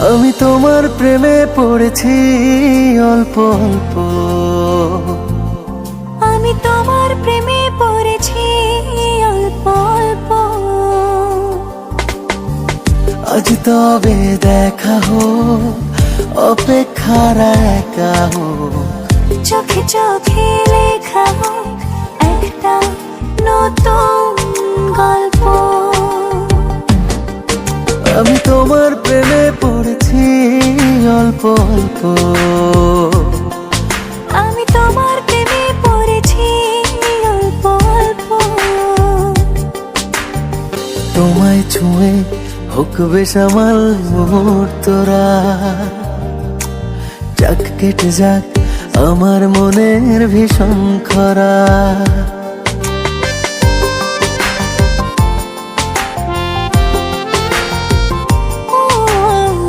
আমি তোমার প্রেমে পড়েছি অল্প অল্প, আমি তোমার প্রেমে পড়েছি অল্প অল্প। আজ তবে দেখা হোক, অপেক্ষার একা হোক, চোখে চোখে লেখা হোক একটা নতুন গল্প। আমি তোমার প্রেমে পড়েছি অল্প অল্প, আমি তোমার প্রেমে পড়েছি অল্প অল্প। তোমায় ছুঁয়ে হোক বেসামাল মুহূর্তরা, যাক কেটে যাক আমার মনের ভীষণ খরা।